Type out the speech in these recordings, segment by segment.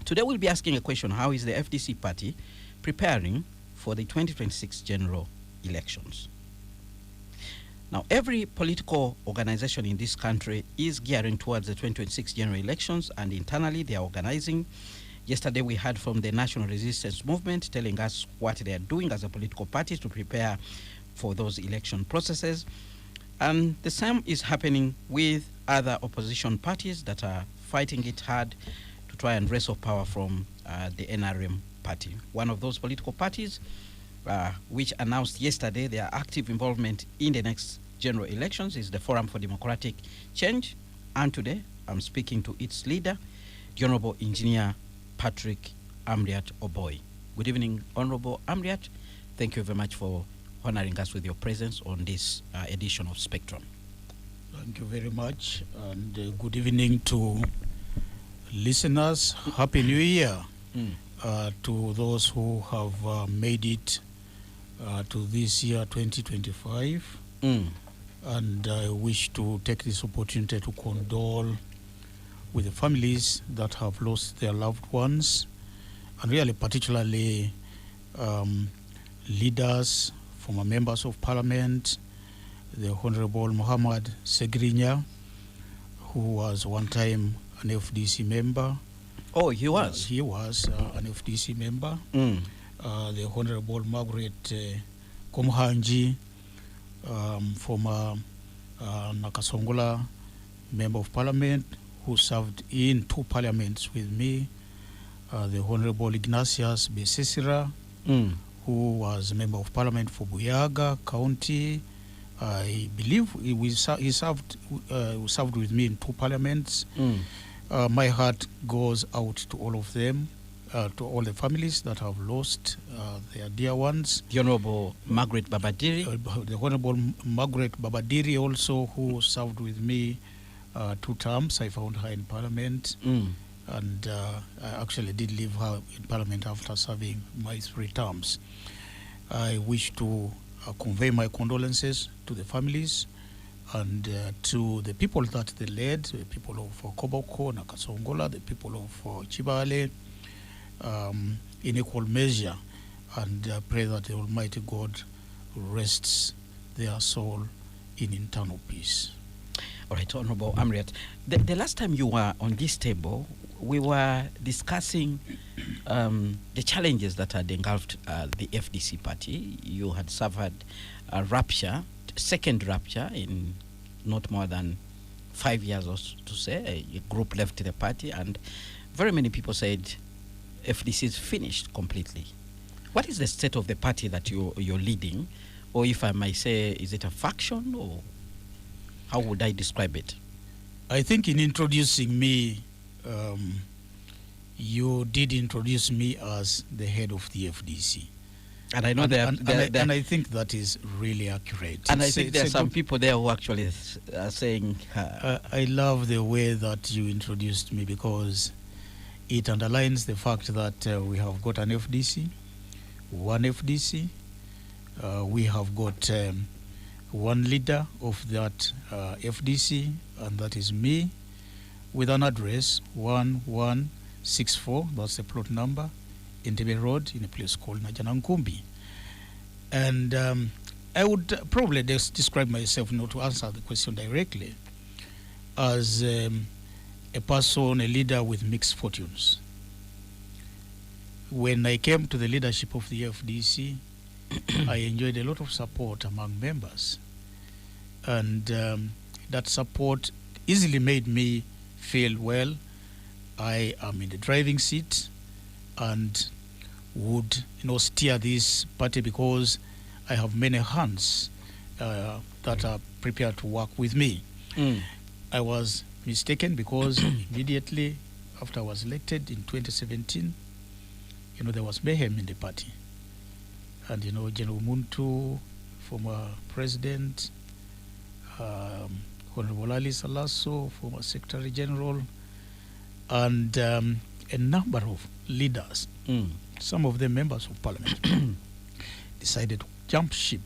Today we'll be asking a question: how is the FDC party preparing for the 2026 general elections? Now, every political organization in this country is gearing towards the 2026 general elections, and internally they are organizing. Yesterday we heard from the National Resistance Movement telling us what they are doing as a political party to prepare for those election processes. And the same is happening with other opposition parties that are fighting it hard to try and wrestle power from the NRM party. One of those political parties which announced yesterday their active involvement in the next general elections is the Forum for Democratic Change. And today I'm speaking to its leader, the Honorable Engineer Patrick Amriat Oboy. Good evening, Honorable Amriat. Thank you very much for honoring us with your presence on this edition of Spectrum. Thank you very much, and good evening to listeners. Happy New Year to those who have made it to this year 2025. And I wish to take this opportunity to condole with the families that have lost their loved ones, and really particularly leaders, former members of parliament, the Honorable Muhammad Segrinya, who was one time an FDC member. Oh, he was? He was an FDC member. The Honorable Margaret Komhanji, former Nakasongola member of parliament, who served in 2 parliaments with me. The Honorable Ignatius Besesira, who was a member of parliament for Buyaga County. I believe he served with me in 2 parliaments. My heart goes out to all of them, to all the families that have lost their dear ones. The Honorable Margaret Babadiri. The Honorable Margaret Babadiri also, who served with me 2 terms. I found her in parliament. And I actually did leave her in parliament after serving my 3 terms. I wish to convey my condolences to the families and to the people that they led, the people of Koboko, Nakasongola, the people of Chibale, in equal measure, and pray that the Almighty God rests their soul in eternal peace. All right, Honorable Amriat, the last time you were on this table, we were discussing the challenges that had engulfed the FDC party. You had suffered a rupture, second rupture in not more than 5 years or so to say. A group left the party, and very many people said FDC is finished completely. What is the state of the party that you're leading? Or if I might say, is it a faction, or how would I describe it? I think in introducing me, you did introduce me as the head of the FDC. And I know and I think that is really accurate. And I think there are some people there who actually are saying... I love the way that you introduced me, because it underlines the fact that we have got an FDC, one FDC. We have got one leader of that FDC, and that is me, with an address 1164, that's the plot number, Entebbe Road, in a place called Najanankumbi. And I would probably describe myself, not to answer the question directly, as a person, a leader with mixed fortunes. When I came to the leadership of the FDC, I enjoyed a lot of support among members. And that support easily made me feel, well, I am in the driving seat and would steer this party, because I have many hands that are prepared to work with me. I was mistaken, because immediately after I was elected in 2017, there was mayhem in the party. And General Muntu, former president, Honorable Ali Salaso, former Secretary General, and a number of leaders, some of them members of parliament, decided to jump ship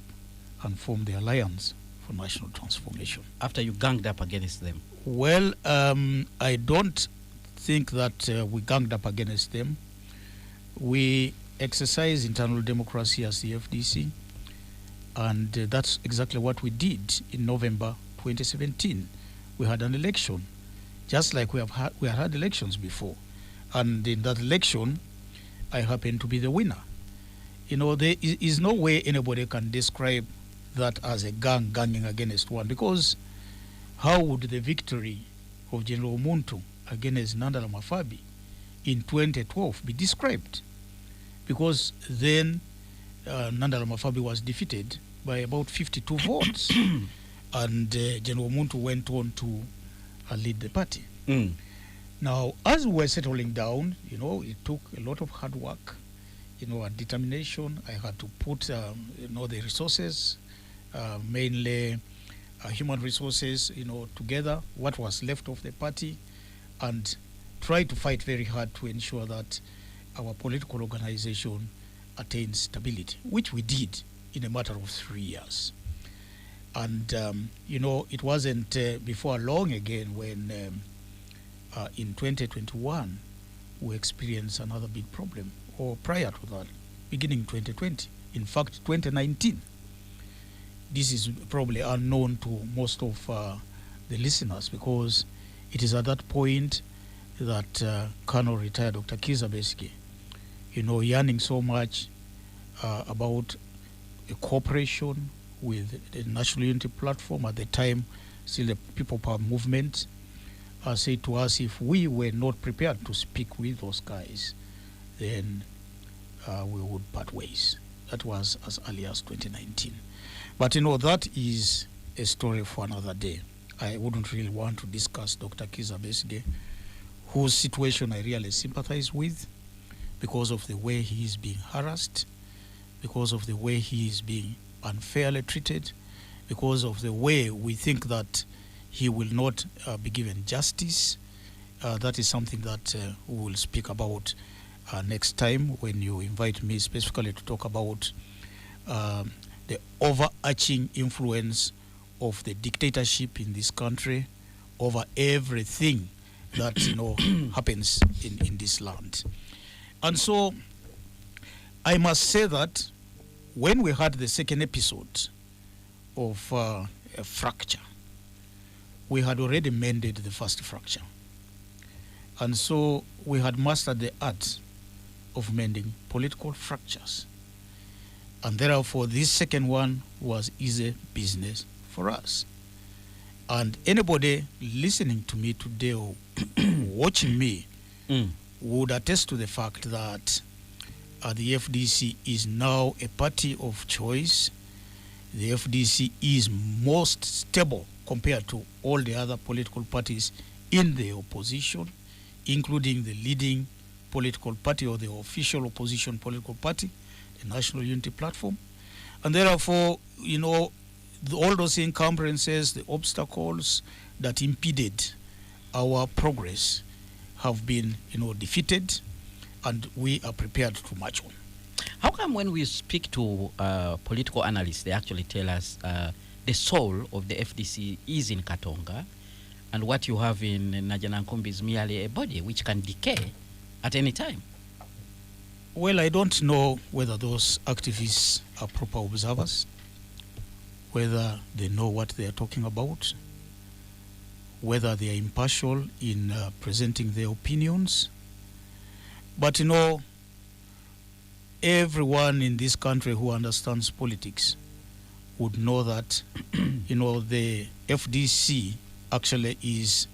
and form the Alliance for National Transformation. After you ganged up against them? Well, I don't think that we ganged up against them. We exercise internal democracy as the FDC, and that's exactly what we did in November 2017. We had an election, just like we had elections before, and in that election, I happened to be the winner. You know, there is no way anybody can describe that as a ganging against one, because how would the victory of General Muntu against Nandala Mafabi in 2012 be described? Because then Nandala Mafabi was defeated by about 52 votes, and General Muntu went on to lead the party. Now, as we were settling down, you know, it took a lot of hard work, you know, and determination. I had to put, you know, the resources, mainly human resources, you know, together, what was left of the party, and try to fight very hard to ensure that our political organization attains stability, which we did in a matter of 3 years. And, you know, it wasn't before long again when in 2021 we experienced another big problem, or prior to that, beginning 2020. In fact, 2019. This is probably unknown to most of the listeners, because it is at that point that Colonel retired Dr. Kizza Besigye, you know, yearning so much about a cooperation with the National Unity Platform, at the time still the People Power Movement, said to us, if we were not prepared to speak with those guys, then we would part ways. That was as early as 2019. But, you know, that is a story for another day. I wouldn't really want to discuss Dr. Kizza Besigye, whose situation I really sympathize with, because of the way he is being harassed, because of the way he is being unfairly treated, because of the way we think that he will not be given justice. That is something that we will speak about next time when you invite me specifically to talk about the overarching influence of the dictatorship in this country over everything that, you know, happens in this land. And so I must say that when we had the second episode of a fracture, we had already mended the first fracture. And so we had mastered the art of mending political fractures. And therefore, this second one was easy business for us. And anybody listening to me today or watching me would attest to the fact that the FDC is now a party of choice. The FDC is most stable compared to all the other political parties in the opposition, including the leading political party or the official opposition political party, the National Unity Platform. And therefore, you know, all those encumbrances, the obstacles that impeded our progress have been, you know, defeated, and we are prepared to march on. How come when we speak to political analysts, they actually tell us the soul of the FDC is in Katonga, and what you have in Najanankumbi is merely a body which can decay at any time? Well, I don't know whether those activists are proper observers, whether they know what they are talking about, whether they are impartial in presenting their opinions. But, you know, everyone in this country who understands politics would know that, you know, the FDC actually is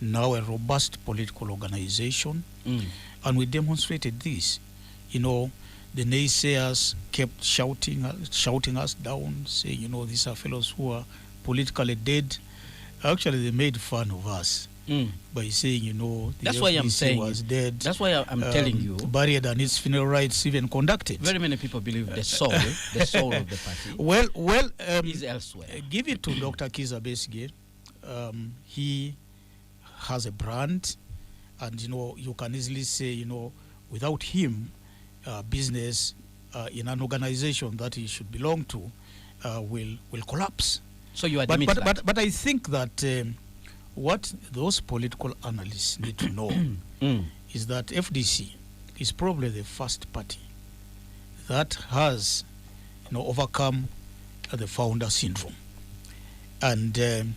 now a robust political organization. And we demonstrated this. You know, the naysayers kept shouting us down, saying, you know, these are fellows who are politically dead. Actually, they made fun of us by saying, you know, the That's FDC why I'm saying was dead. That's why I'm telling you. Buried and its funeral rites even conducted. Very many people believe the soul of the party Well, is elsewhere. Give it to Dr. Kizza Besigye. He has a brand, and, you know, you can easily say, you know, without him, business in an organization that he should belong to will collapse. So you admit that? But I think that what those political analysts need to know is that FDC is probably the first party that has overcome the founder syndrome. And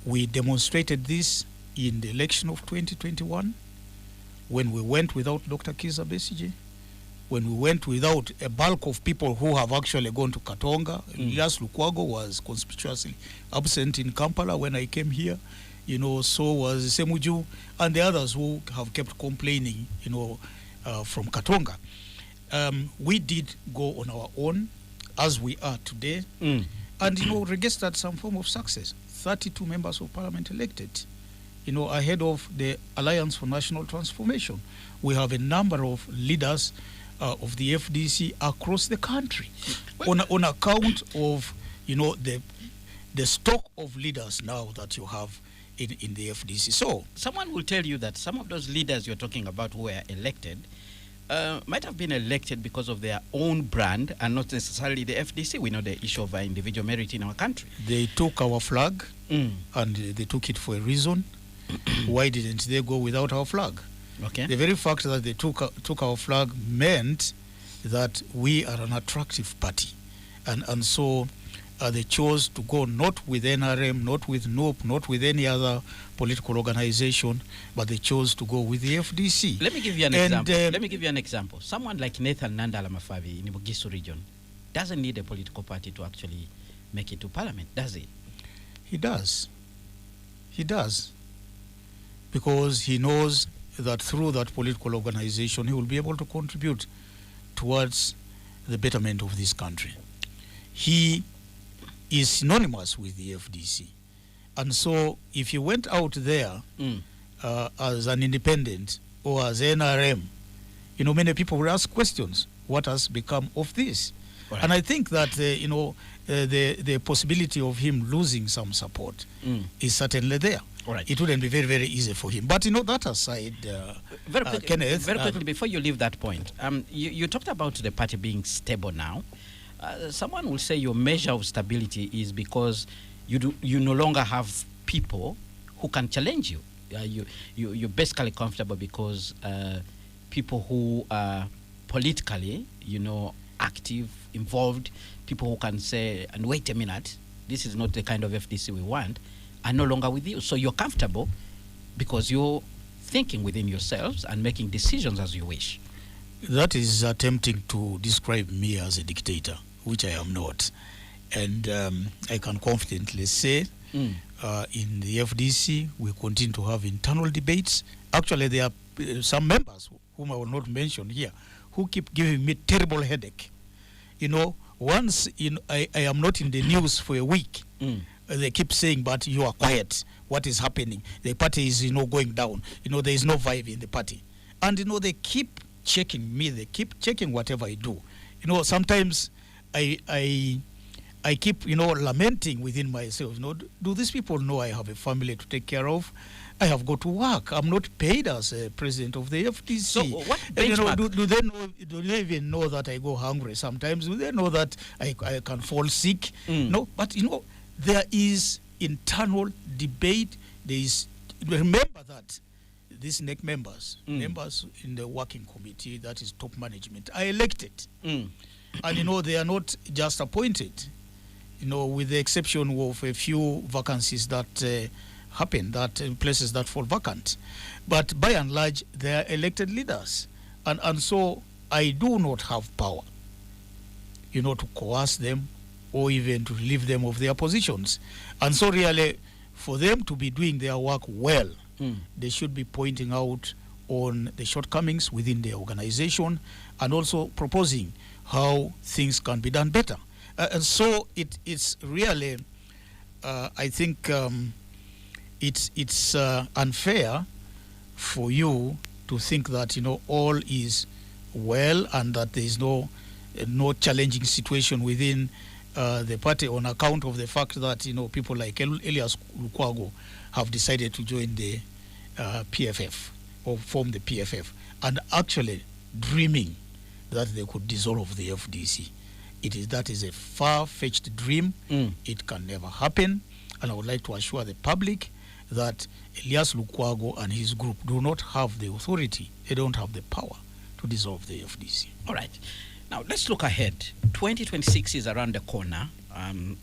we demonstrated this in the election of 2021 when we went without Dr. Kizza Besigye, when we went without a bulk of people who have actually gone to Katonga. Elias Lukwago was conspicuously absent in Kampala when I came here. So was Semuju and the others who have kept complaining, from Katonga. We did go on our own as we are today and, registered some form of success. 32 members of parliament elected, ahead of the Alliance for National Transformation. We have a number of leaders of the FDC across the country on account of, the stock of leaders now that you have in the FDC. So someone will tell you that some of those leaders you're talking about who were elected might have been elected because of their own brand and not necessarily the FDC. We know the issue of individual merit in our country. They took our flag and they took it for a reason. Why didn't they go without our flag? Okay. The very fact that they took our flag meant that we are an attractive party. And so they chose to go not with NRM, not with NOP, not with any other political organization, but they chose to go with the FDC. Let me give you an example. Someone like Nathan Nandala Mafavi in the Bugisu region doesn't need a political party to actually make it to parliament, does he? He does. He does. Because he knows that through that political organization, he will be able to contribute towards the betterment of this country. He is synonymous with the FDC. And so if you went out there as an independent or as NRM, many people will ask questions. What has become of this? Right. And I think that, the possibility of him losing some support is certainly there. Right. It wouldn't be very, very easy for him. But, that aside, Kenneth. Very quickly, before you leave that point, you talked about the party being stable now. Someone will say your measure of stability is because you no longer have people who can challenge you. You're basically comfortable because people who are politically, active, involved, people who can say, and wait a minute, this is not the kind of FDC we want, are no longer with you. So you're comfortable because you're thinking within yourselves and making decisions as you wish. That is attempting to describe me as a dictator, which I am not. And I can confidently say in the FDC, we continue to have internal debates. Actually, there are some members, whom I will not mention here, who keep giving me terrible headache. Once I am not in the news for a week, they keep saying, but you are quiet. What is happening? The party is, going down. there is no vibe in the party. And, they keep checking me. They keep checking whatever I do. Sometimes I keep, lamenting within myself. Do these people know I have a family to take care of? I have got to work. I'm not paid as a president of the FDC. So what benchmark? Do they know? Do they even know that I go hungry sometimes? Do they know that I can fall sick? No, but there is internal debate. Remember that these NEC members in the working committee, that is top management, are elected. And they are not just appointed, with the exception of a few vacancies that happen, that places that fall vacant. But by and large, they are elected leaders. And so I do not have power, to coerce them or even to relieve them of their positions. And so really, for them to be doing their work well, they should be pointing out on the shortcomings within the organization and also proposing how things can be done better. And so it's really, I think it's unfair for you to think that, all is well and that there is no challenging situation within the party on account of the fact that, people like Elias Lukwago have decided to join the PFF or form the PFF and actually dreaming that they could dissolve the FDC. That is a far-fetched dream. It can never happen. And I would like to assure the public that Elias Lukwago and his group do not have the authority, they don't have the power to dissolve the FDC. All right. Now, let's look ahead. 2026 is around the corner.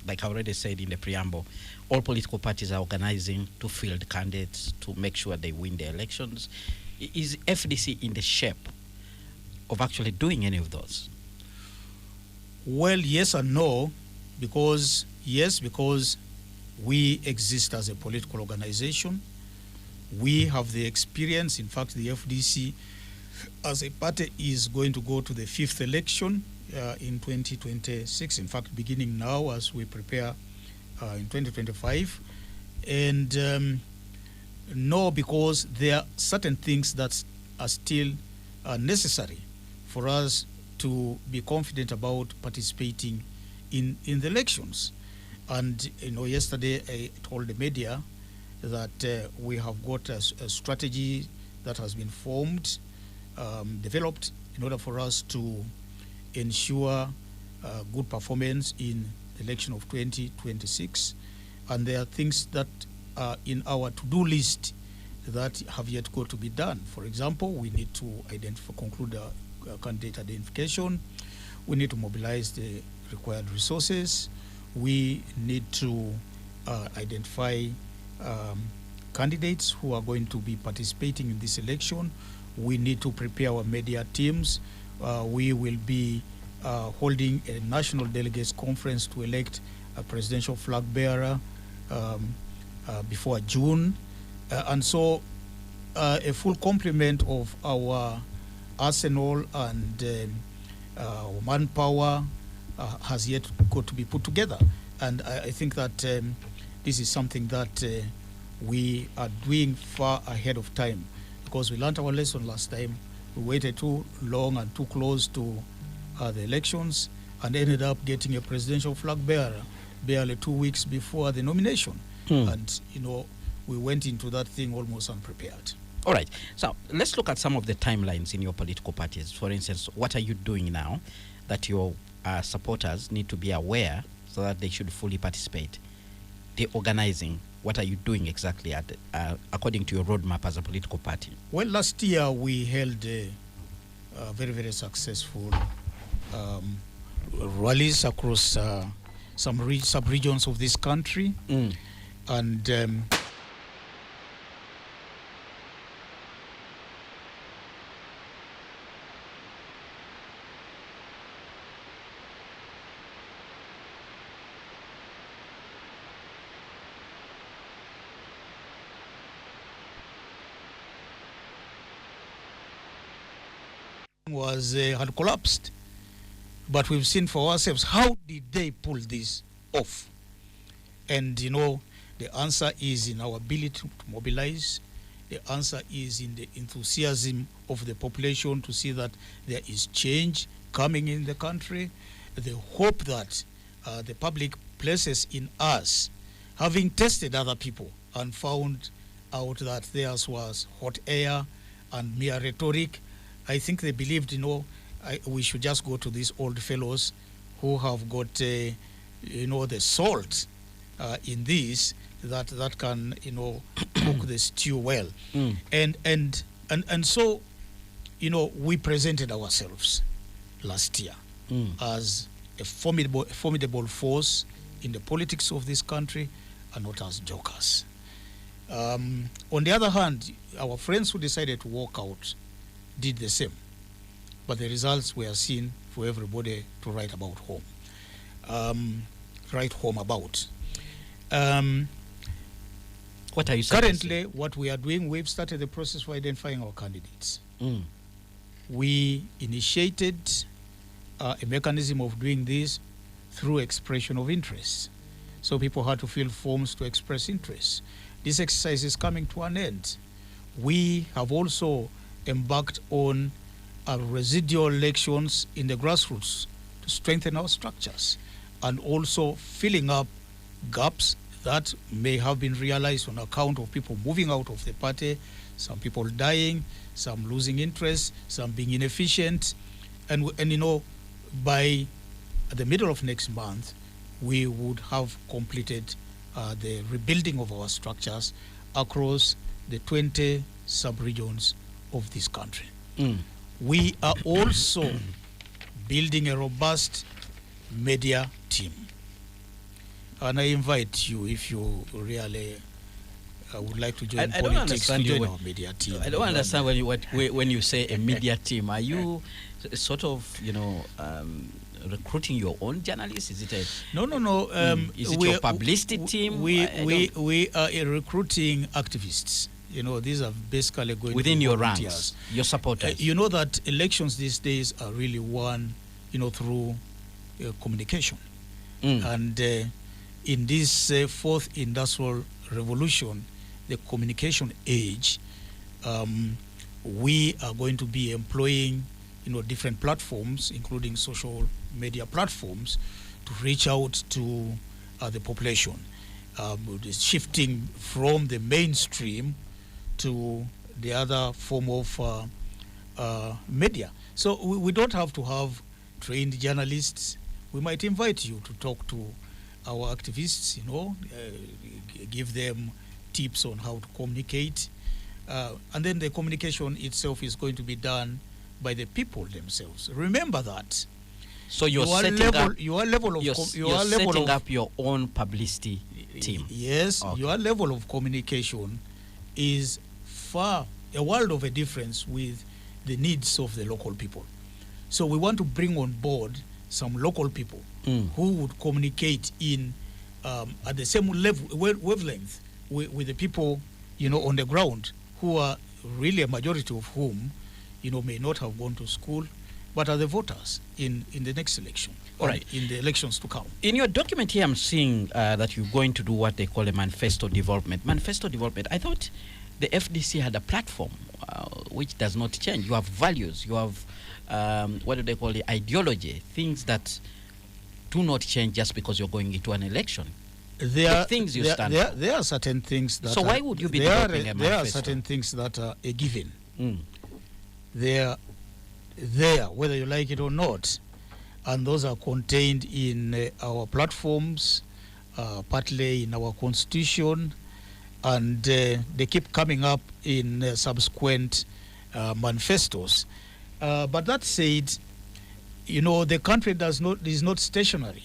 Like I already said in the preamble, all political parties are organizing to field candidates to make sure they win the elections. Is FDC in the shape of actually doing any of those? Well, yes and no, because we exist as a political organization. We have the experience. In fact, the FDC as a party is going to go to the 5th election in 2026, in fact, beginning now as we prepare in 2025. And no, because there are certain things that are still necessary for us to be confident about participating in the elections. And, yesterday I told the media that we have got a strategy that has been formed, developed in order for us to ensure good performance in the election of 2026. And there are things that are in our to-do list that have yet got to be done. For example, we need to conclude candidate identification. We need to mobilize the required resources. We need to identify candidates who are going to be participating in this election. We need to prepare our media teams. We will be holding a national delegates conference to elect a presidential flag bearer before June. And so a full complement of our arsenal and manpower has yet got to be put together. And I think that this is something that we are doing far ahead of time, because we learned our lesson last time. We waited too long and too close to the elections and ended up getting a presidential flag bearer barely 2 weeks before the nomination. And, we went into that thing almost unprepared. All right. So let's look at some of the timelines in your political parties. For instance, what are you doing now that your supporters need to be aware so that they should fully participate? The organizing, what are you doing exactly according to your roadmap as a political party? Well, last year we held a very, very successful rallies across some sub-regions of this country. And had collapsed. But we've seen for ourselves, how did they pull this off? And the answer is in our ability to mobilize. The answer is in the enthusiasm of the population to see that there is change coming in the country. The hope that the public places in us, having tested other people and found out that theirs was hot air and mere rhetoric. I think they believed, we should just go to these old fellows who have got, the salt in this that can, cook the stew well. And so, we presented ourselves last year as a formidable force in the politics of this country and not as jokers. On the other hand, our friends who decided to walk out did the same. But the results were seen for everybody to write about about. What are you currently, what we are doing, we've started the process for identifying our candidates. We initiated a mechanism of doing this through expression of interest. So people had to fill forms to express interest. This exercise is coming to an end. We have also embarked on residual elections in the grassroots to strengthen our structures and also filling up gaps that may have been realized on account of people moving out of the party, some people dying, some losing interest, some being inefficient. And by the middle of next month, we would have completed the rebuilding of our structures across the 20 sub-regions of this country. Mm. We are also building a robust media team. And I invite you, if you really would like to join I don't politics, to understand join what- our media team. I don't understand when you say a media team. Are you sort of, recruiting your own journalists? Is it a No. is it your publicity team? We are recruiting activists. These are basically going within to be your volunteers. ranks, your supporters? You know that elections these days are really won, through communication. Mm. And in this fourth industrial revolution, the communication age, we are going to be employing, different platforms, including social media platforms, to reach out to the population, shifting from the mainstream to the other form of media. So we don't have to have trained journalists. We might invite you to talk to our activists, give them tips on how to communicate. And then the communication itself is going to be done by the people themselves. Remember that. So you're setting up your own publicity team. Yes, Okay. your level of communication is far a world of a difference with the needs of the local people. So we want to bring on board some local people who would communicate in at the same level, wavelength with the people, on the ground, who are really a majority of whom, may not have gone to school, but are the voters in the next election. All right. In the elections to come. In your document here, I'm seeing that you're going to do what they call a manifesto development. Manifesto development. I thought the FDC had a platform which does not change. You have values. You have, what do they call it, ideology, things that do not change just because you're going into an election. There are certain things that. So why would you be developing a manifesto? There are certain things that are a given. Mm. They're there, whether you like it or not, and those are contained in our platforms, partly in our constitution, and they keep coming up in subsequent manifestos. But that said, the country is not stationary.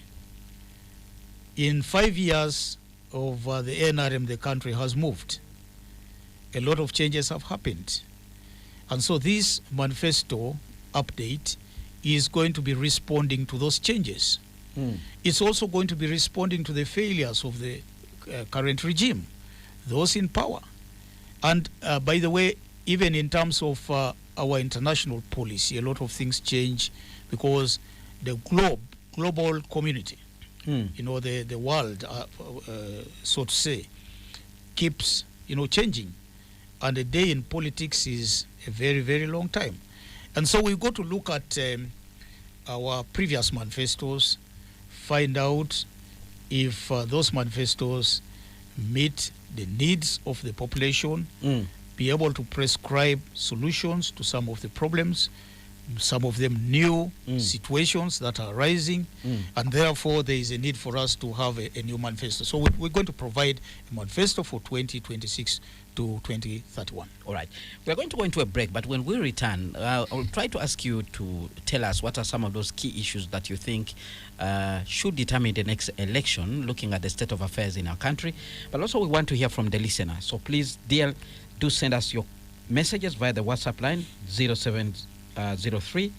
In 5 years of the NRM, the country has moved. A lot of changes have happened. And so this manifesto update is going to be responding to those changes. Mm. It's also going to be responding to the failures of the current regime, those in power. And by the way, even in terms of our international policy, a lot of things change because the global community, the world, so to say, keeps, changing. And a day in politics is a very, very long time. And so we got to look at our previous manifestos, find out if those manifestos meet the needs of the population, be able to prescribe solutions to some of the problems, some of them new situations that are arising, and therefore there is a need for us to have a new manifesto. So we're going to provide a manifesto for 2026 to 2031. All right. We're going to go into a break, but when we return, I'll try to ask you to tell us what are some of those key issues that you think should determine the next election, looking at the state of affairs in our country. But also we want to hear from the listener. So please, dear, do send us your messages via the WhatsApp line 0703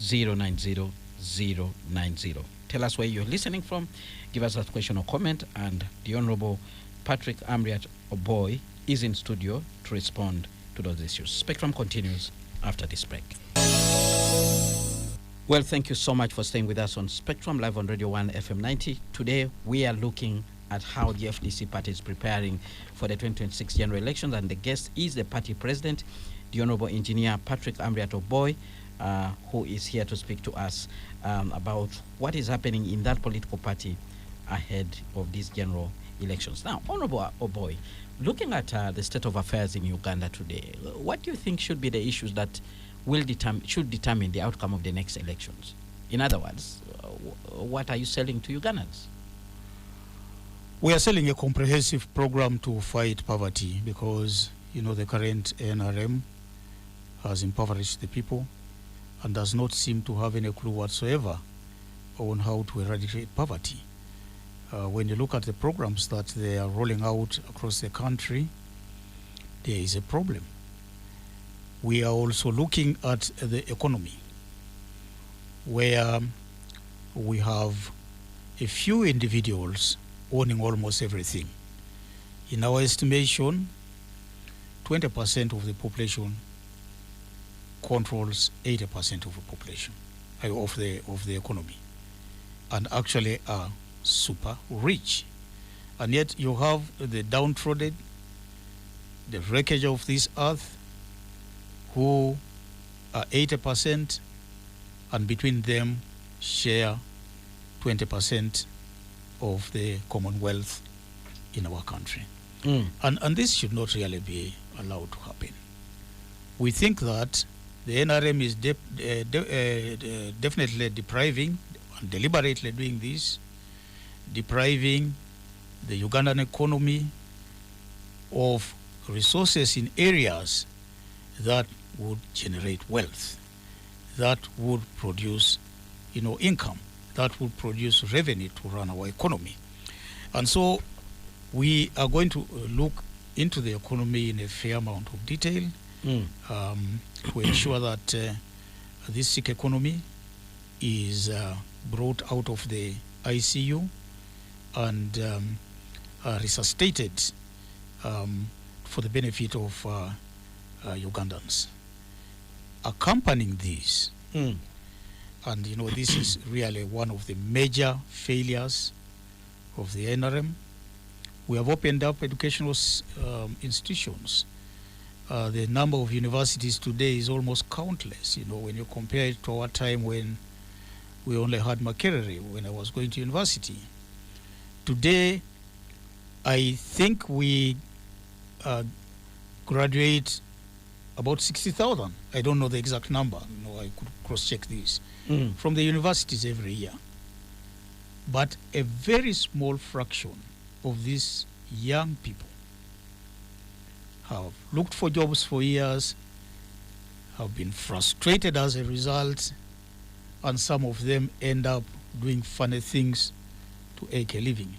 090 090. Tell us where you're listening from, give us a question or comment, and the Honorable Patrick Amriat Oboy is in studio to respond to those issues. Spectrum continues after this break. Well, thank you so much for staying with us on Spectrum Live on Radio 1 FM 90. Today we are looking at how the FDC party is preparing for the 2026 general elections, and the guest is the party president, the Honorable Engineer Patrick Amriat Oboy, who is here to speak to us about what is happening in that political party ahead of these general elections. Now, Honorable Oboy, looking at the state of affairs in Uganda today, what do you think should be the issues that should determine the outcome of the next elections? In other words, what are you selling to Ugandans? We are selling a comprehensive program to fight poverty because, the current NRM has impoverished the people and does not seem to have any clue whatsoever on how to eradicate poverty. When you look at the programs that they are rolling out across the country, there is a problem. We are also looking at the economy, where we have a few individuals owning almost everything. In our estimation, 20% of the population controls 80% of the population, of the economy, and actually are super rich. And yet you have the downtrodden, the wreckage of this earth, who are 80%, and between them share 20% of the commonwealth in our country. And this should not really be allowed to happen. We think that the NRM is definitely depriving and deliberately doing this, depriving the Ugandan economy of resources in areas that would generate wealth, that would produce, income, that would produce revenue to run our economy. And so we are going to look into the economy in a fair amount of detail to ensure that this sick economy is brought out of the ICU and resuscitated for the benefit of Ugandans. Accompanying this, and this is really one of the major failures of the NRM, we have opened up educational institutions. The number of universities today is almost countless, when you compare it to our time when we only had Makerere when I was going to university. Today, I think we graduate about 60,000. I don't know the exact number. I could cross-check this from the universities every year. But a very small fraction of these young people have looked for jobs for years, have been frustrated as a result, and some of them end up doing funny things to make a living.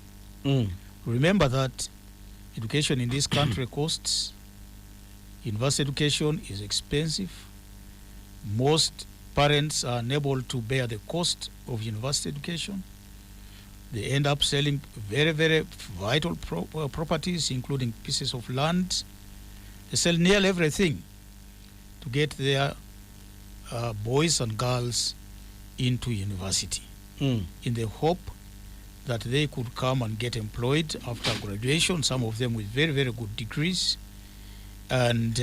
Remember that education in this country costs. University education is expensive. Most parents are unable to bear the cost of university education. They end up selling very, very vital properties, including pieces of land. They sell nearly everything to get their boys and girls into university in the hope that they could come and get employed after graduation, some of them with very, very good degrees, and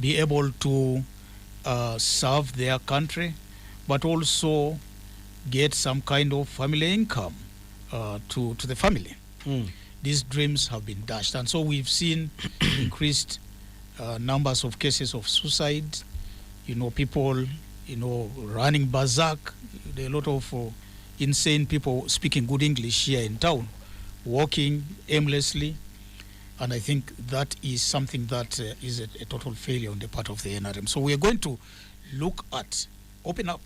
be able to serve their country, but also get some kind of family income to the family. These dreams have been dashed. And so we've seen increased numbers of cases of suicide, people, running berserk. There are a lot of insane people speaking good English here in town, walking aimlessly. And I think that is something that is a total failure on the part of the NRM. So we are going to look at, open up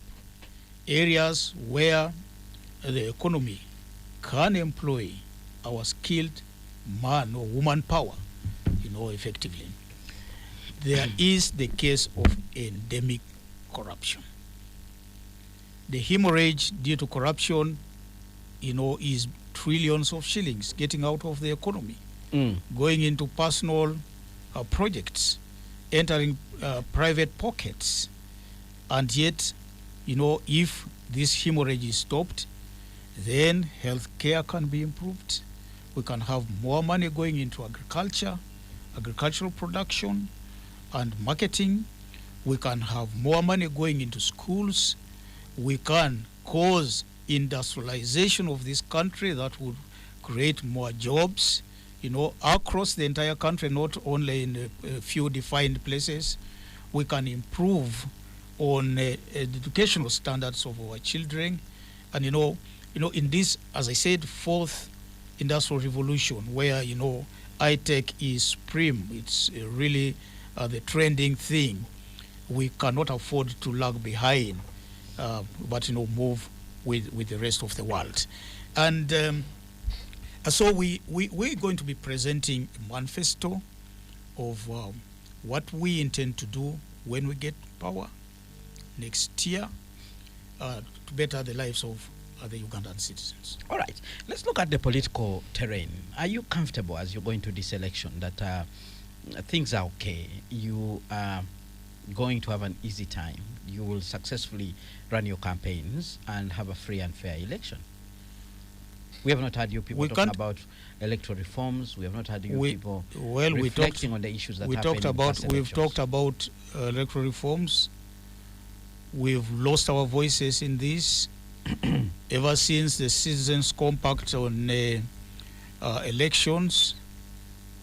areas where the economy can employ our skilled man or woman power, effectively. There is the case of endemic corruption. The hemorrhage due to corruption, is trillions of shillings getting out of the economy, going into personal projects, entering private pockets. And yet, if this hemorrhage is stopped, then health care can be improved. We can have more money going into agriculture, agricultural production, and marketing. We can have more money going into schools. We can cause industrialization of this country that would create more jobs, across the entire country, not only in a few defined places. We can improve on the educational standards of our children. And, in this, as I said, fourth industrial revolution, where, you know, high-tech is supreme. It's really the trending thing. We cannot afford to lag behind, but, you know, move with the rest of the world. And so we're going to be presenting a manifesto of what we intend to do when we get power next year to better the lives of the Ugandan citizens. All right. Let's look at the political terrain. Are you comfortable as you're going to this election that things are okay? You are going to have an easy time. You will successfully run your campaigns and have a free and fair election. We have not heard you people talking about electoral reforms. We have not heard you people reflecting on the issues that happened in past elections. We've talked about electoral reforms. We've lost our voices in this ever since the Citizens Compact on elections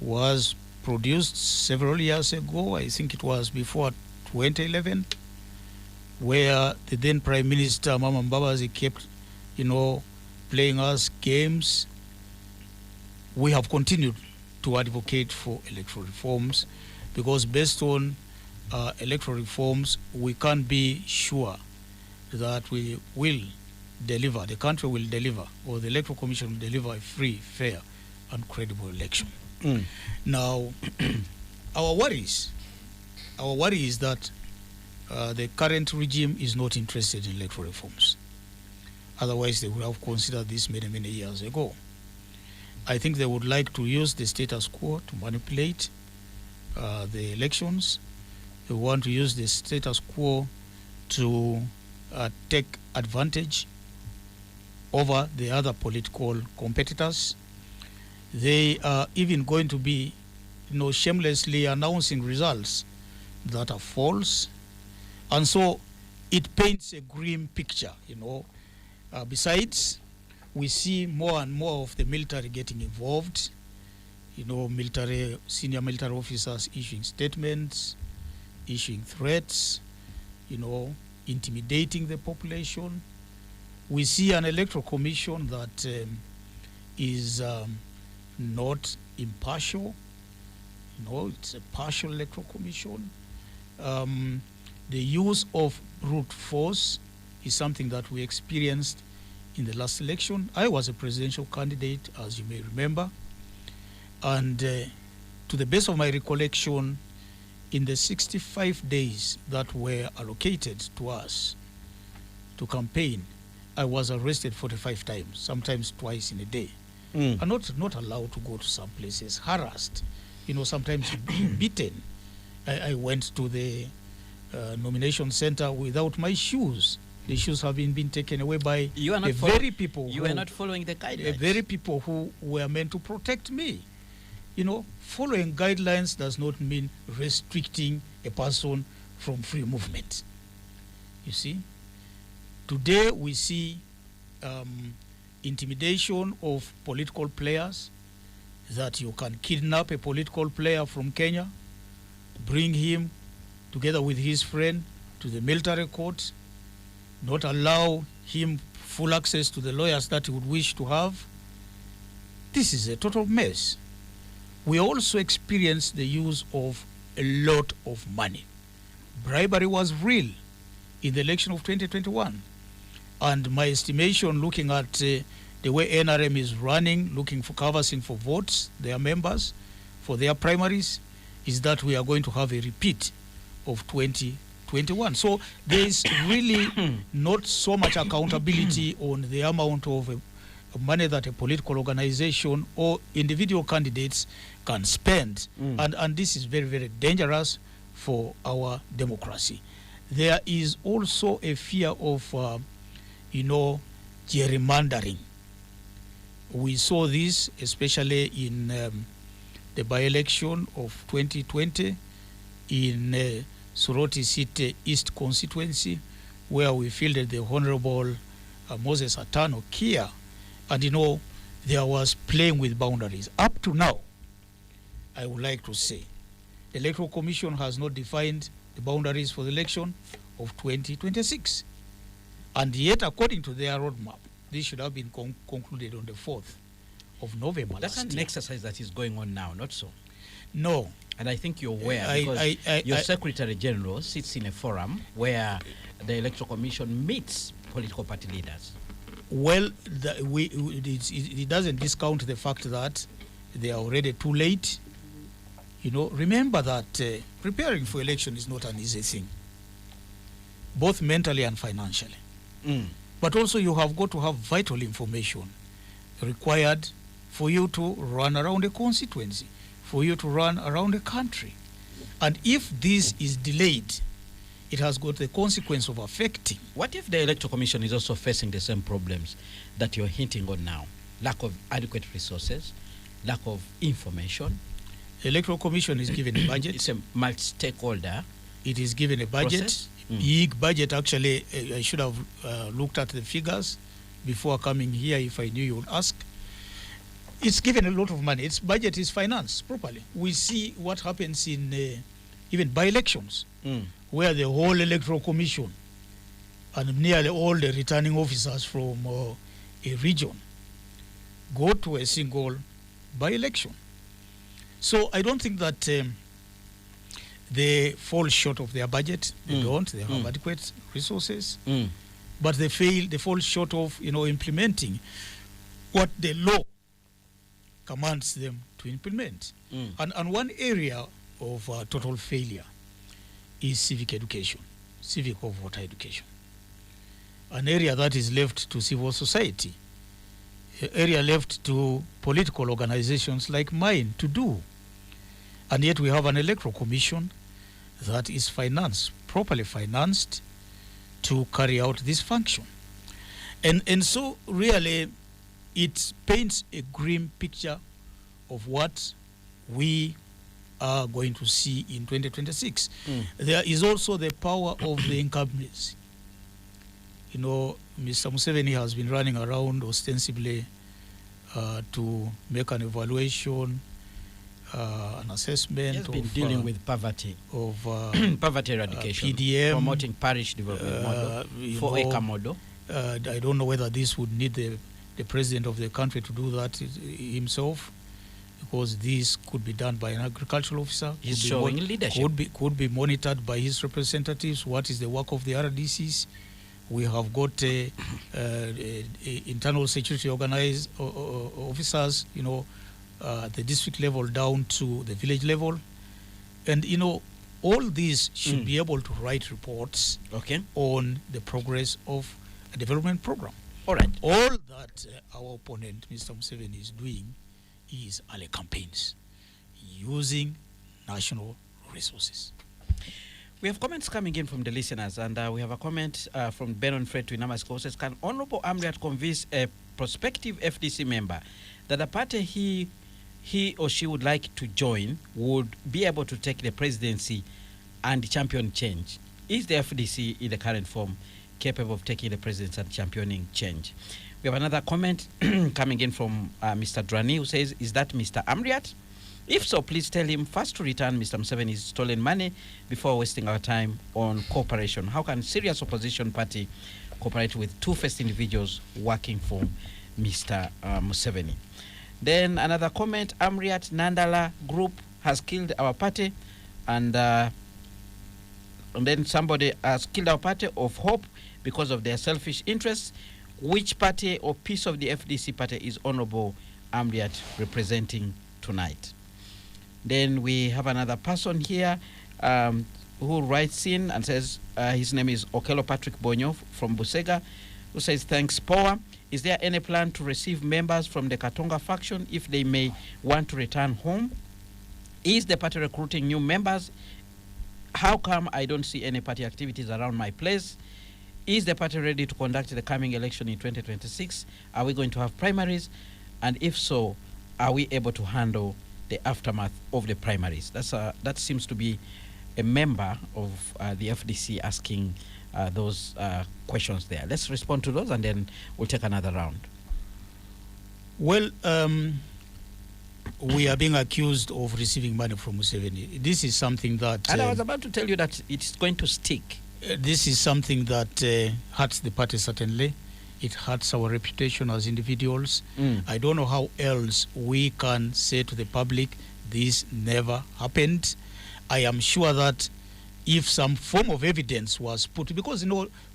was produced several years ago. I think it was before 2011, where the then Prime Minister Mama Mbabazi kept, you know, playing us games. We have continued to advocate for electoral reforms because based on electoral reforms, we can be sure that we will deliver, the country will deliver, or the Electoral Commission will deliver a free, fair, and credible election. Now, our worry is that the current regime is not interested in electoral reforms. Otherwise, they would have considered this many, many years ago. I think they would like to use the status quo to manipulate the elections. They want to use the status quo to take advantage over the other political competitors. They are even going to be, you know, shamelessly announcing results that are false. And so it paints a grim picture, you know. Besides, we see more and more of the military getting involved, you know, senior military officers issuing statements, issuing threats, you know, intimidating the population. We see an electoral commission that is not impartial. You know, it's a partial electoral commission. The use of brute force is something that we experienced in the last election. I was a presidential candidate, as you may remember. And to the best of my recollection, in the 65 days that were allocated to us to campaign, I was arrested 45 times, sometimes twice in a day. I'm not allowed to go to some places, harassed, you know, sometimes beaten. I went to the nomination center without my shoes. The shoes have been taken away by the very people you were not following the guidelines. The very people who were meant to protect me. You know, following guidelines does not mean restricting a person from free movement. You see, today we see intimidation of political players, that you can kidnap a political player from Kenya, bring him together with his friend to the military court, not allow him full access to the lawyers that he would wish to have. This is a total mess. We also experienced the use of a lot of money. Bribery was real in the election of 2021. And my estimation, looking at the way NRM is running, looking for canvassing for votes, their members, for their primaries, is that we are going to have a repeat of 2021. So there is really not so much accountability on the amount of money that a political organization or individual candidates can spend. And this is very, very dangerous for our democracy. There is also a fear of, you know, gerrymandering. We saw this especially in the by-election of 2020 in Soroti City East constituency, where we fielded the Honorable Moses Atano Kia. And, you know, there was playing with boundaries. Up to now, I would like to say, the Electoral Commission has not defined the boundaries for the election of 2026. And yet, according to their roadmap, this should have been concluded on the 4th of November That's last an year. exercise that is going on now, not so? No. And I think you're aware I- your Secretary General sits in a forum where the Electoral Commission meets political party leaders. Well, it doesn't discount the fact that they are already too late. You know, remember that preparing for election is not an easy thing, both mentally and financially. But also you have got to have vital information required for you to run around a constituency, for you to run around a country. And if this is delayed, it has got the consequence of affecting. What if the Electoral Commission is also facing the same problems that you're hinting on now? Lack of adequate resources, lack of information. The Electoral Commission is given a budget. It's a multi-stakeholder. It is given a budget. Process? Big budget, actually. I should have looked at the figures before coming here if I knew you would ask. It's given a lot of money. Its budget is financed properly. We see what happens in even by-elections, where the whole Electoral Commission and nearly all the returning officers from a region go to a single by-election. So I don't think that they fall short of their budget. They don't. They have adequate resources, but they fall short of implementing what the law commands them to implement. And one area of total failure is civic education, civic or voter education. An area that is left to civil society, an area left to political organizations like mine to do. And yet we have an electoral commission that is properly financed to carry out this function. And so really it paints a grim picture of what we are going to see in 2026. There is also the power of the incumbency. You know, Mr. Museveni has been running around ostensibly to make an evaluation, an assessment. He has been dealing with poverty, of poverty eradication, PDM, promoting parish development model, 4-acre model. I don't know whether this would need the president of the country to do that himself, because this could be done by an agricultural officer. He's showing leadership. Could be monitored by his representatives. What is the work of the RDCs? We have got internal security organized officers, at the district level down to the village level. And, all these should be able to write reports on the progress of a development program. All right. All that our opponent, Mr. Museveni, is doing is early campaigns using national resources. We have comments coming in from the listeners, and we have a comment from Benon Fred to Inamasco says, can Honorable Amriat convince a prospective FDC member that the party he or she would like to join would be able to take the presidency and champion change? Is the FDC in the current form capable of taking the presidency and championing change? We have another comment coming in from Mr. Drani, who says, is that Mr. Amriat? If so, please tell him first to return Mr. Museveni's stolen money before wasting our time on cooperation. How can serious opposition party cooperate with two-faced individuals working for Mr. Museveni? Then another comment, Amriat Nandala group has killed our party, and then somebody has killed our party of hope because of their selfish interests. Which party or piece of the FDC party is Honorable Amriat representing tonight? Then we have another person here who writes in and says his name is Okelo Patrick Bonyo from Busega, who says, thanks, Power. Is there any plan to receive members from the Katonga faction if they may want to return home? Is the party recruiting new members? How come I don't see any party activities around my place? Is the party ready to conduct the coming election in 2026? Are we going to have primaries? And if so, are we able to handle the aftermath of the primaries? That seems to be a member of the FDC asking those questions there. Let's respond to those and then we'll take another round. Well, we are being accused of receiving money from Museveni. This is something that... And I was about to tell you that it's going to stick. This is something that hurts the party, certainly. It hurts our reputation as individuals. Mm. I don't know how else we can say to the public this never happened. I am sure that if some form of evidence was put, because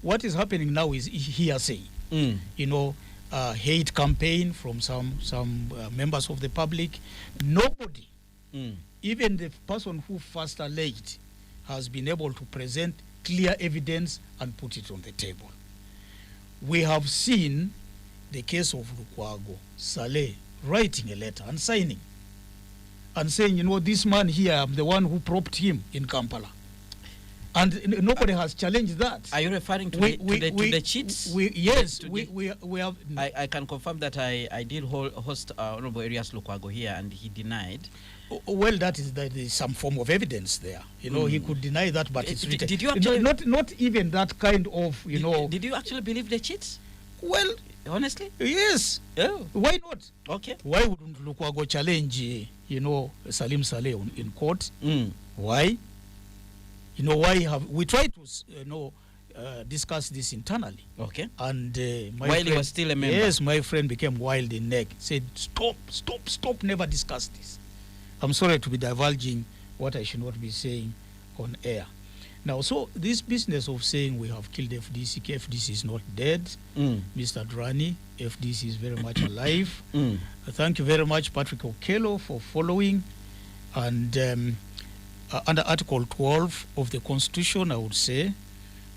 what is happening now is hearsay. Mm. Hate campaign from some members of the public. Nobody, even the person who first alleged, has been able to present clear evidence and put it on the table. We have seen the case of Lukwago, Saleh, writing a letter and signing and saying, this man here, I'm the one who propped him in Kampala. And nobody has challenged that. Are you referring to the cheats? Yes, we have. I can confirm that I did host Honorable Arias Lukwago here, and he denied. Well, that is some form of evidence there. He could deny that, but it's written. Did you actually not even that kind of Did you actually believe the cheats? Well, honestly, yes. Oh. Why not? Okay. Why wouldn't Lukwago challenge Salim Saleh in court? Why? Why have we tried to discuss this internally? Okay. And while he was still a member. Yes, my friend became wild in neck. Said, stop, never discuss this. I'm sorry to be divulging what I should not be saying on air. Now, so this business of saying we have killed FDC is not dead. Mr. Drani, FDC is very much alive. Thank you very much, Patrick Okello, for following. And under Article 12 of the Constitution, I would say,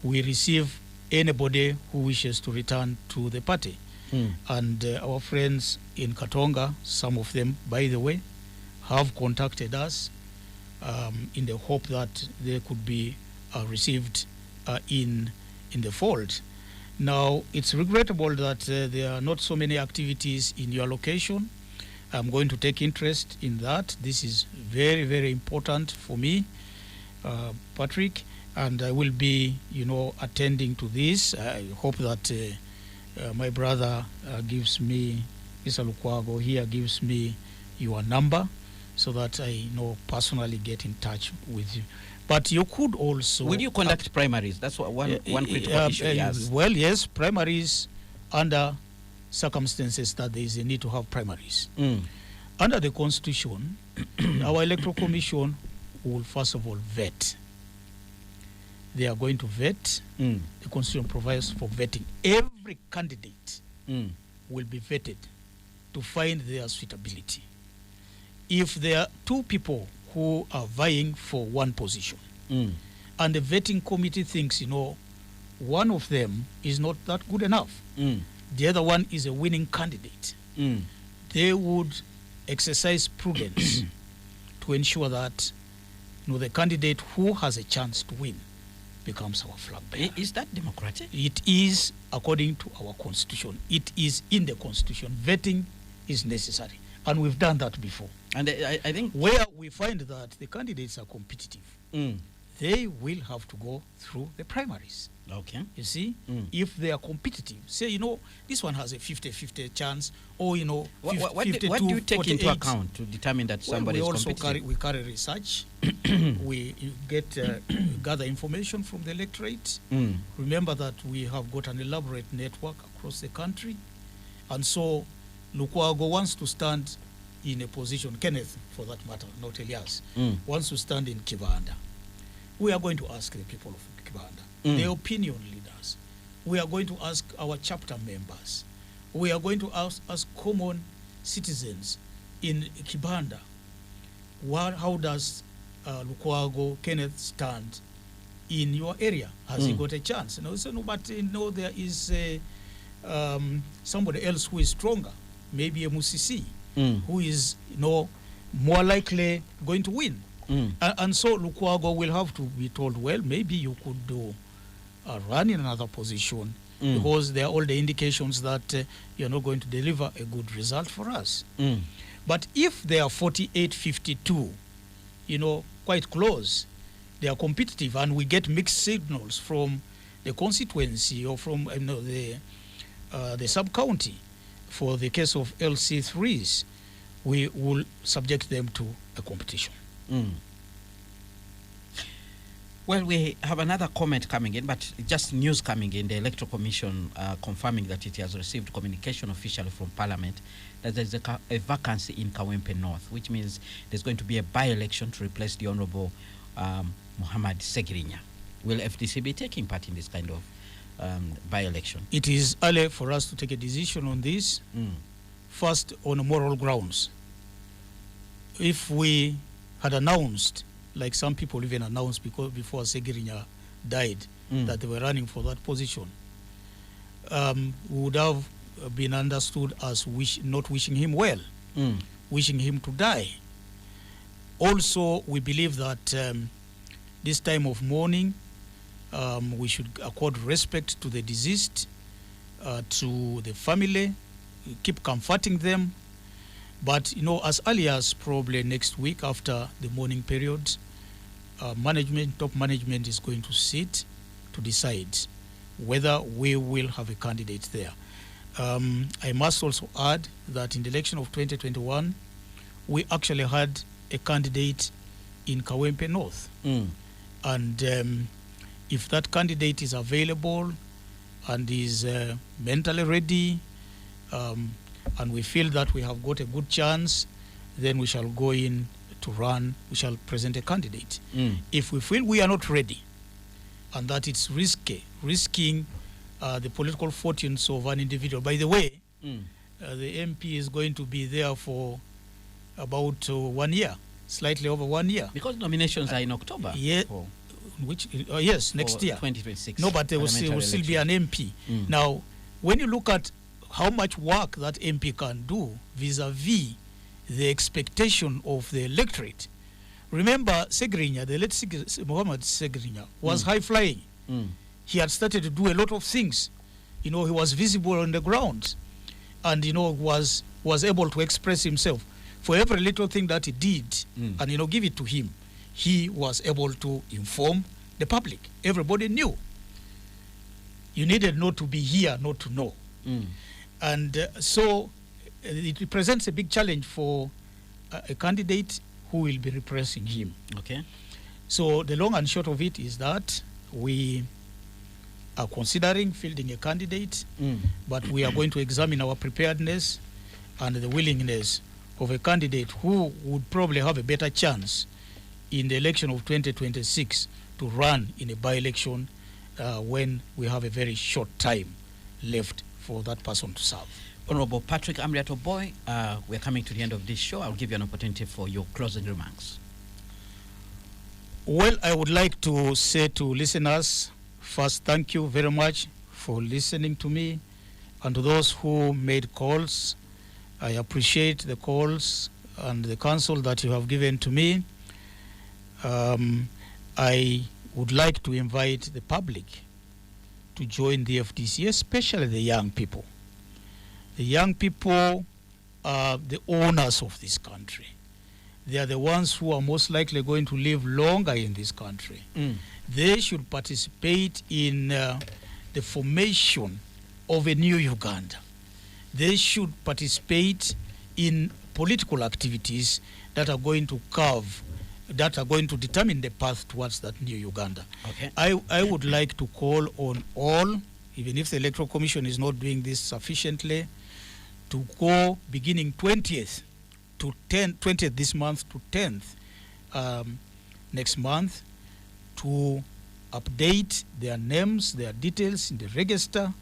we receive anybody who wishes to return to the party. And our friends in Katonga, some of them, by the way, have contacted us in the hope that they could be received in the fold. Now, it's regrettable that there are not so many activities in your location. I'm going to take interest in that. This is very, very important for me, Patrick, and I will be, attending to this. I hope that my brother gives me, Mr. Lukwago here gives me your number so that I personally get in touch with you. But you could also... Will you conduct primaries? That's one critical issue he has. Well, yes, primaries under circumstances that there is a need to have primaries. Under the Constitution, our Electoral Commission will first of all vet. They are going to vet. The Constitution provides for vetting. Every candidate will be vetted to find their suitability. If there are two people who are vying for one position, and the vetting committee thinks, one of them is not that good enough, the other one is a winning candidate, they would exercise prudence to ensure that the candidate who has a chance to win becomes our flag bearer. Is that democratic? It is, according to our Constitution. It is in the Constitution. Vetting is necessary, and we've done that before. And I think where we find that the candidates are competitive, they will have to go through the primaries. Okay. You see, if they are competitive, say, this one has a 50-50 chance, or, what do you take into account to determine that somebody is competitive? We carry research. We gather information from the electorate. Remember that we have got an elaborate network across the country. And so Lukwago wants to stand in a position, Kenneth, for that matter, not Elias, wants to stand in Kibanda. We are going to ask the people of Kibanda, the opinion leaders. We are going to ask our chapter members. We are going to ask common citizens in Kibanda, how does Lukwago, Kenneth, stand in your area? Has he got a chance? But there is somebody else who is stronger, maybe a Musisi, who is more likely going to win. And so Lukwago will have to be told, well, maybe you could run in another position because there are all the indications that you're not going to deliver a good result for us. But if they are 48-52, quite close, they are competitive, and we get mixed signals from the constituency or from the sub-county, for the case of LC3s, we will subject them to a competition. Well, we have another comment coming in, but just news coming in. The Electoral Commission confirming that it has received communication officially from Parliament that there's a vacancy in Kawempe North, which means there's going to be a by-election to replace the Honorable Muhammad Segirinya. Will FDC be taking part in this kind of by-election? It is early for us to take a decision on this. First, on moral grounds. If we had announced, like some people even announced before Segirinya died, that they were running for that position, we would have been understood as not wishing him well, wishing him to die. Also, we believe that this time of mourning, we should accord respect to the deceased, to the family, keep comforting them. But, as early as probably next week after the mourning period, top management is going to sit to decide whether we will have a candidate there. I must also add that in the election of 2021, we actually had a candidate in Kawempe North. And if that candidate is available and is mentally ready, and we feel that we have got a good chance, then we shall go in to run, we shall present a candidate. If we feel we are not ready and that it's risking the political fortunes of an individual. By the way, the MP is going to be there for about 1 year, slightly over 1 year. Because nominations are in October. Yeah. Yes, next year. 2026. No, but there will still be an MP. Now, when you look at how much work that MP can do vis-a-vis the expectation of the electorate. Remember, Segirinya, the late Muhammad Segirinya, was high-flying. He had started to do a lot of things. He was visible on the ground and, was able to express himself. For every little thing that he did, and, give it to him, he was able to inform the public. Everybody knew. You needed not to be here not to know. And so it represents a big challenge for a candidate who will be repressing him. Okay. So the long and short of it is that we are considering fielding a candidate, but we are going to examine our preparedness and the willingness of a candidate who would probably have a better chance in the election of 2026 to run in a by-election when we have a very short time left for that person to serve. Honorable Patrick Amriato Boy, we're coming to the end of this show. I'll give you an opportunity for your closing remarks. Well, I would like to say to listeners, first, thank you very much for listening to me, and to those who made calls. I appreciate the calls and the counsel that you have given to me. I would like to invite the public to join the FDC, especially the young people. The young people are the owners of this country. They are the ones who are most likely going to live longer in this country. They should participate in the formation of a new Uganda. They should participate in political activities that are going to determine the path towards that new Uganda. Okay. I would like to call on all, even if the Electoral Commission is not doing this sufficiently, to go beginning 20th this month to 10th next month to update their names, their details in the register,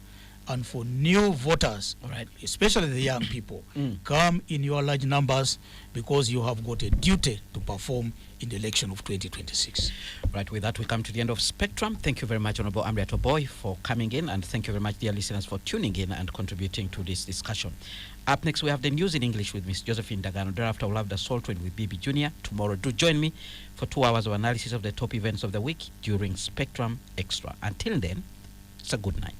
and for new voters, especially the young people, come in your large numbers because you have got a duty to perform in the election of 2026. Right, with that we come to the end of Spectrum. Thank you very much, Honorable Amriato Boy, for coming in, and thank you very much, dear listeners, for tuning in and contributing to this discussion. Up next, we have the news in English with Miss Josephine Dagano. Thereafter, we'll have the Soul Train with BB Jr. Tomorrow, do join me for 2 hours of analysis of the top events of the week during Spectrum Extra. Until then, it's a good night.